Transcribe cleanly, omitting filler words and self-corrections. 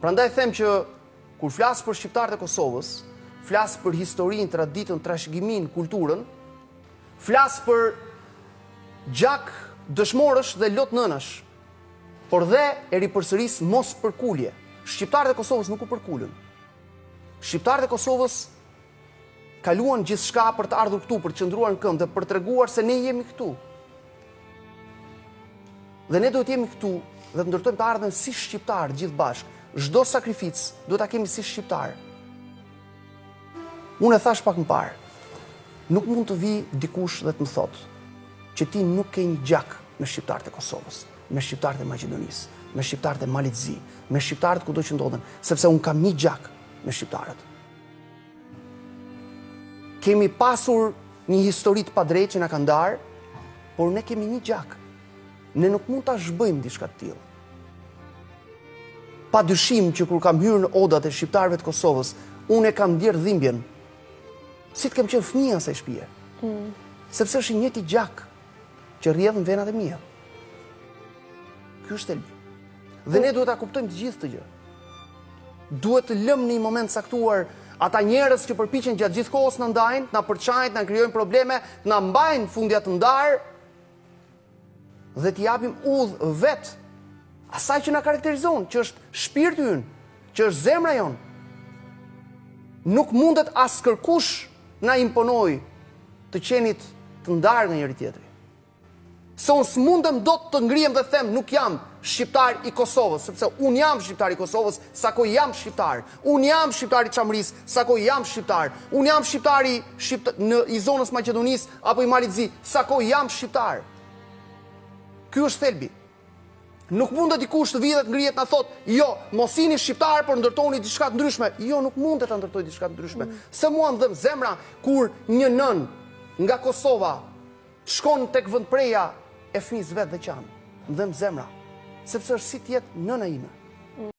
Prandaj them që kur flas për shqiptarët e Kosovës, flas për historinë, traditën, trashëgiminë, kulturën, flas për gjak dëshmorësh dhe lot nënash, por dhe e ripërsëris mos përkulje. Shqiptarët e Kosovës nuk u përkulën. Shqiptarët e Kosovës kaluan gjithçka për të ardhur këtu, për të qëndruar në këmbë dhe për treguar se ne jemi këtu. Dhe ne duhet jemi këtu dhe të ndërtojmë të ardhmen si shqiptar gjithë bashkë. Çdo sakrificë duhet ta kemi si shqiptar. Unë e thash pak më parë, nuk mund të vi dikush dhe të më thotë që ti nuk ke një gjak me shqiptarët e Kosovës, me shqiptarët e Maqedonisë, me shqiptarët e Malitzi, me shqiptarët kudo që ndodhen, sepse unë kam një gjak me shqiptarët. Kemi pasur një histori të padrejtë që na ka ndarë, por ne kemi një gjak. Ne nuk mund ta zhbëjmë diçka të tillë. Pa dyshim që kur kam hyrë në odat e shqiptarëve të Kosovës, unë e kam ndjerë dhimbjen. Si të kem qenë fëmijë asaj shtëpie. Sepse është i njëjti gjak që rrjedh në venat e mia. Ky është thelbi. Dhe ne duhet ta kuptojmë të gjithë këtë gjë. Duhet të lëmë në një moment caktuar ata njerëz që përpiqen gjatë gjithë kohës na ndajnë, na përçajnë, na krijojnë probleme, na mbajnë fundjat të ndarë dhe t'i japim udhë vet asaj që na karakterizon, që është shpirti ynë, që është zemra jon. Nuk mundet as kërkush na imponoj të qenit të ndarë nga njëri tjetri. Se unë s'mundem dot të ngrihem dhe them nuk jam shqiptar i Kosovës, sepse unë jam shqiptar i Kosovës, sako jam shqiptar. Unë jam shqiptar i Çamërisë, sako jam shqiptar. Unë jam shqiptar i zonës Maqedonisë apo i Malitzi, sako jam shqiptar. Ky është thelbi. Nuk mundet dikush të vijë dhe të ngrihet na thotë, "Jo, mos jini shqiptar, por ndërtoni diçka të ndryshme." Jo, nuk mundet ta ndërtoj diçka të ndryshme. Se mua më dhëm zemra kur një nën nga Kosova shkon tek vendpreja e fëmijës vet dhe qan. Më dhëm zemra, sepse është si të jetë nëna ime.